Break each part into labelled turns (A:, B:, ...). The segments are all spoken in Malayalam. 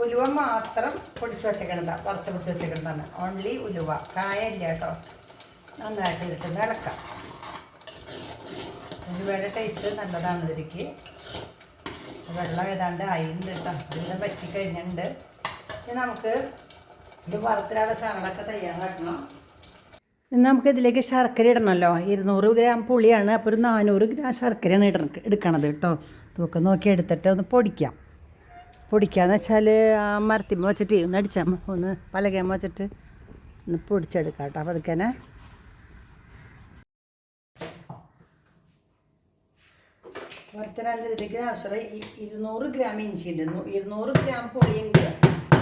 A: ഉലുവ മാത്രം പൊടിച്ച് വെച്ചേക്കണതാണ്, വറുത്ത് പൊടിച്ച് വെച്ചേക്കണതാണ്. ഓൺലി ഉലുവ, കായ ഇല്ല കേട്ടോ. നന്നായിട്ട് ഇട്ടിട്ട് ഇളക്കാം. ഉലുവയുടെ ടേസ്റ്റ് നല്ലതാണ് ഇതിലേക്ക്. വെള്ളം ഏതാണ്ട് ആയിട്ടുണ്ട് കേട്ടോ. ഇതെല്ലാം വറ്റി കഴിഞ്ഞിട്ടുണ്ട്. ഇനി നമുക്ക് ഇത് വറുത്തിടാനുള്ള സാധനങ്ങളൊക്കെ തയ്യാറാക്കണം. ഇന്ന് നമുക്കിതിലേക്ക് ശർക്കര ഇടണമല്ലോ. 200 ഗ്രാം പുളിയാണ്, അപ്പോൾ ഒരു 400 ഗ്രാം ശർക്കരയാണ് എടുക്കണത് കേട്ടോ. തൂക്കം നോക്കി എടുത്തിട്ട് ഒന്ന് പൊടിക്കാന്ന് വെച്ചാൽ ആ മരത്തിമ്മ വെച്ചിട്ട് ഒന്ന് അടിച്ചാൽ ഒന്ന് പലകയമ്മ വെച്ചിട്ട് ഒന്ന് പൊടിച്ചെടുക്കാം കേട്ടോ. അപ്പോൾ അതൊക്കെ വറുത്തിടാൻ ഇതിലേക്ക് ആവശ്യമുള്ള 200 ഗ്രാം ഇഞ്ചി ഉണ്ട്, 200 ഗ്രാം പുളിയുണ്ട്,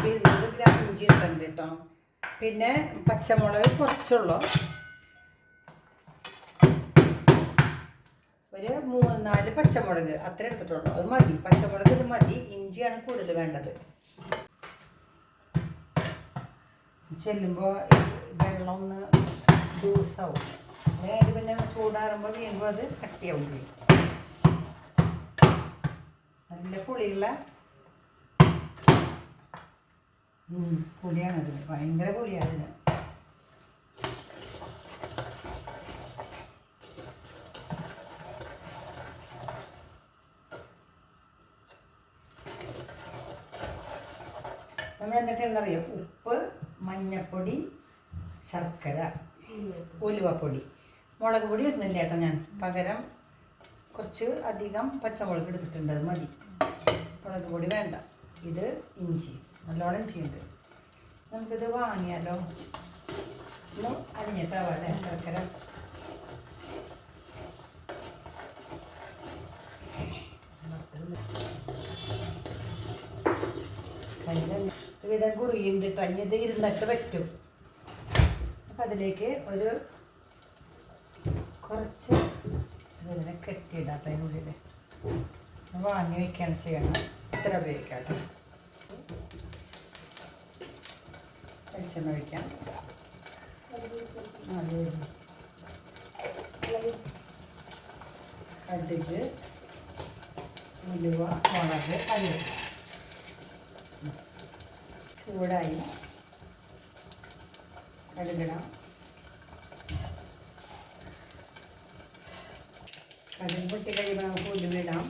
A: 200 ഗ്രാം ഇഞ്ചി ഇട്ടുണ്ട് കേട്ടോ. പിന്നെ പച്ചമുളക് കുറച്ചുള്ളൂ, ഒരു 3-4 പച്ചമുളക് അത്ര എടുത്തിട്ടുള്ളൂ. അത് മതി, പച്ചമുളക് ഇത് മതി. ഇഞ്ചിയാണ് കൂടുതൽ വേണ്ടത്. ചെല്ലുമ്പോൾ വെള്ളം ഒന്ന് ലൂസാവും, വേണ്ടി പിന്നെ ചൂടാറുമ്പോൾ വീണ്ടും അത് കട്ടിയാവും ചെയ്യും. നല്ല പുളിയുള്ള പുളിയാണ് അതിന്, ഭയങ്കര പുളിയാണ് അതിന്. നമ്മൾ എന്നിട്ടെന്നറിയാം, ഉപ്പ്, മഞ്ഞൾപ്പൊടി, ശർക്കര, ഉലുവപ്പൊടി, മുളക് പൊടി ഇടുന്നില്ല കേട്ടോ ഞാൻ. പകരം കുറച്ച് അധികം പച്ചമുളക് എടുത്തിട്ടുണ്ട്, അത് മതി. മുളക് പൊടി വേണ്ട. ഇത് ഇഞ്ചി, നല്ലോണം ഇഞ്ചിയുണ്ട്. നമുക്കിത് വാങ്ങിയാലോ. ഒന്ന് അരിഞ്ഞിട്ടാവാല്ലേ ശർക്കര. വിധം കുറുകിണ്ട് കേട്ടോ. ഇത് ഇരുന്നിട്ട് പറ്റും. അപ്പം അതിലേക്ക് ഒരു കുറച്ച് ഇതിനെ കെട്ടിയിടാം കേട്ടോ. അതിനുള്ളിൽ വാങ്ങി വയ്ക്കുകയാണ് ചെയ്യണം. ഇത്ര ഉപയോഗിക്കാം കേട്ടോ. വെളിച്ചെണ്ണ ഒഴിക്കാം. കടുക്, ഉലുവ, മുളക്, അരി ചൂടായി. കടുകിടാം. കടുക് പൊട്ടി കഴിയുമ്പോൾ നമുക്ക് ഉലുവ ഇടാം.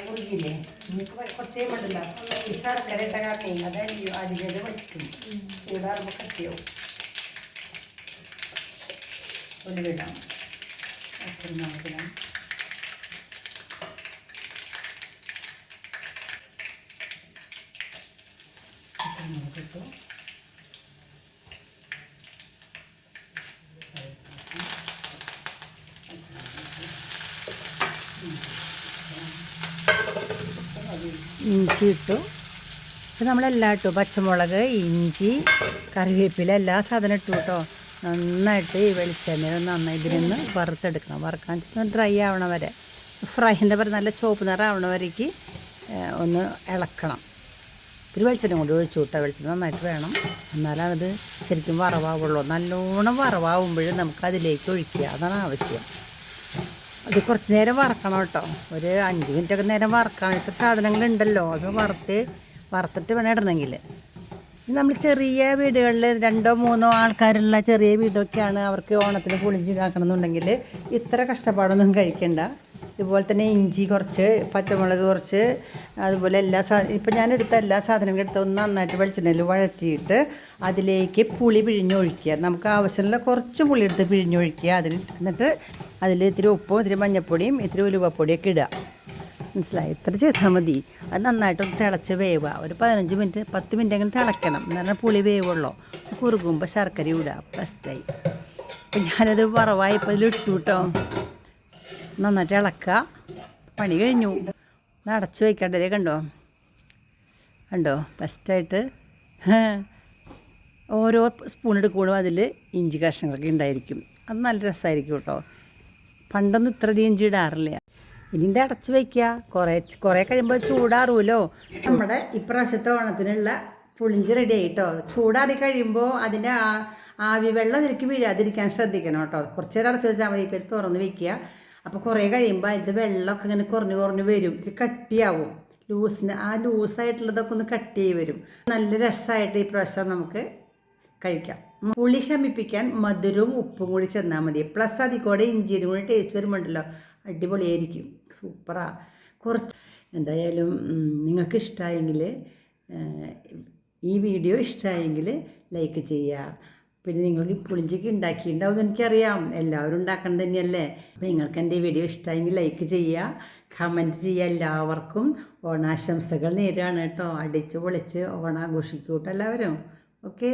A: മുറുകിയില്ലേ, നമുക്ക് കുറച്ചേ പറ്റില്ല. ഈ ശർക്കര ഇട്ട കാരണം അതരിയോ അരികത് വയ്ക്കും. ചൂടാറുമ്പോൾ കട്ടിയാവും. ഉലുവിടാം. നമുക്കിടാം. നമുക്കിട്ടു. ഇഞ്ചി ഇട്ടു. ഇപ്പം നമ്മളെല്ലാം ഇട്ടു. പച്ചമുളക്, ഇഞ്ചി, കറിവേപ്പില, എല്ലാ സാധനം ഇട്ടു കേട്ടോ. നന്നായിട്ട് ഈ വെളിച്ചെണ്ണ നന്നായി ഇതിനൊന്ന് വറുത്തെടുക്കണം. വറുക്കാൻ ഡ്രൈ ആവണ വരെ, ഫ്രൈൻ്റെ വരെ നല്ല ചുവപ്പ് നിറം ആവണ വരേക്ക് ഒന്ന് ഇളക്കണം. ഇത്തിരി വെളിച്ചെണ്ണ കൊണ്ട് ഒഴിച്ചു വിട്ടാൽ വെളിച്ചെണ്ണ നന്നായിട്ട് വേണം, എന്നാലാണ് അത് ശരിക്കും വറവാവുള്ളൂ. നല്ലോണം വറവാകുമ്പോഴും നമുക്ക് അതിലേക്ക് ഒഴിക്കുക, അതാണ് ആവശ്യം. അത് കുറച്ച് നേരം വറക്കണം കേട്ടോ. ഒരു 5 മിനിറ്റൊക്കെ നേരം വറക്കണം. ഇത്ര സാധനങ്ങളുണ്ടല്ലോ, അത് വറുത്തിട്ട് വേണം ഇടണമെങ്കിൽ. നമ്മൾ ചെറിയ വീടുകളിൽ 2-3 ആൾക്കാരുള്ള ചെറിയ വീടൊക്കെയാണ്, അവർക്ക് ഓണത്തിന് പുളിഞ്ചി ഉണ്ടാക്കണമെന്നുണ്ടെങ്കിൽ ഇത്ര കഷ്ടപ്പാടൊന്നും കഴിക്കണ്ട. ഇതുപോലെ തന്നെ ഇഞ്ചി കുറച്ച്, പച്ചമുളക് കുറച്ച്, അതുപോലെ ഇപ്പം ഞാൻ എടുത്ത എല്ലാ സാധനങ്ങളും എടുത്ത് ഒന്ന് നന്നായിട്ട് വെളിച്ചെണ്ണയിൽ വഴറ്റിയിട്ട് അതിലേക്ക് പുളി പിഴിഞ്ഞൊഴിക്കുക. നമുക്ക് ആവശ്യമുള്ള കുറച്ച് പുളി എടുത്ത് പിഴിഞ്ഞൊഴിക്കുക. എന്നിട്ട് അതിൽ ഇത്തിരി ഉപ്പും ഇത്തിരി മഞ്ഞൾപ്പൊടിയും ഇത്തിരി ഉലുവപ്പൊടിയൊക്കെ ഇടുക. മനസ്സിലായി? ഇത്ര ചെയ്താൽ മതി. അത് നന്നായിട്ടൊന്ന് തിളച്ച് വേവുക. ഒരു 15 മിനിറ്റ് 10 മിനിറ്റ് അങ്ങനെ തിളയ്ക്കണം, എന്നാൽ പുളി വേവുള്ളൂ. കുറുകുമ്പോൾ ശർക്കര ഇടുക. ഫസ്റ്റായി. അപ്പം ഞാനത് വറവായപ്പോൾ ഇതിലിട്ടു കേട്ടോ. നന്നായിട്ട് ഇളക്കുക. പണി കഴിഞ്ഞു. ഒന്ന് അടച്ച് വയ്ക്കേണ്ടതേ. കണ്ടോ ഫസ്റ്റായിട്ട് ഓരോ സ്പൂൺ എടുക്കുമ്പോഴും അതിൽ ഇഞ്ചി കഷ്ണങ്ങളൊക്കെ ഉണ്ടായിരിക്കും. അത് നല്ല രസമായിരിക്കും കേട്ടോ. പണ്ടൊന്നും ഇത്രയധികം ഇഞ്ചി ഇടാറില്ല. ഇനി ഇത് അടച്ച് വയ്ക്കുക. കുറേ കഴിയുമ്പോൾ ചൂടാറുമല്ലോ. നമ്മുടെ ഇപ്രാവശ്യത്തെ ഓണത്തിനുള്ള പുളിഞ്ചി റെഡി ആയിട്ടോ. ചൂടാറി കഴിയുമ്പോൾ അതിൻ്റെ ആവി വെള്ളം ഇതിലേക്ക് വീഴാതിരിക്കാൻ ശ്രദ്ധിക്കണം കേട്ടോ. കുറച്ച് നേരം അടച്ച് വെച്ചാൽ മതി. ഇപ്പോൾ തുറന്ന് വെക്കുക. അപ്പോൾ കുറേ കഴിയുമ്പോൾ അതിൻ്റെ വെള്ളമൊക്കെ ഇങ്ങനെ കുറഞ്ഞ് വരും. ഇത് കട്ടിയാവും. ലൂസായിട്ടുള്ളതൊക്കെ ഒന്ന് കട്ടിയായി വരും. നല്ല രസമായിട്ട് ഈ പ്രാവശ്യം നമുക്ക് കഴിക്കാം. പുളി ശമിപ്പിക്കാൻ മധുരവും ഉപ്പും കൂടി ചെന്നാൽ മതി. പ്ലസ് അതിൽ കൂടെ ഇഞ്ചിയും കൂടി ടേസ്റ്റ് വരുമ്പോണ്ടല്ലോ അടിപൊളിയായിരിക്കും. സൂപ്പറാ. കുറച്ച് എന്തായാലും നിങ്ങൾക്ക് ഇഷ്ടമായെങ്കിൽ, ഈ വീഡിയോ ഇഷ്ടമായെങ്കിൽ ലൈക്ക് ചെയ്യുക. പിന്നെ നിങ്ങൾക്ക് പുളിഞ്ചിക്ക് ഉണ്ടാക്കിയിട്ടുണ്ടാവും എനിക്കറിയാം, എല്ലാവരും ഉണ്ടാക്കണം തന്നെയല്ലേ. അപ്പോൾ നിങ്ങൾക്ക് എൻ്റെ വീഡിയോ ഇഷ്ടമായെങ്കിൽ ലൈക്ക് ചെയ്യുക, കമൻറ്റ് ചെയ്യുക. എല്ലാവർക്കും ഓണാശംസകൾ നേരാണ് കേട്ടോ. അടിച്ച് പൊളിച്ച് ഓണാഘോഷിക്കൂട്ടോ എല്ലാവരും. ഓക്കേ.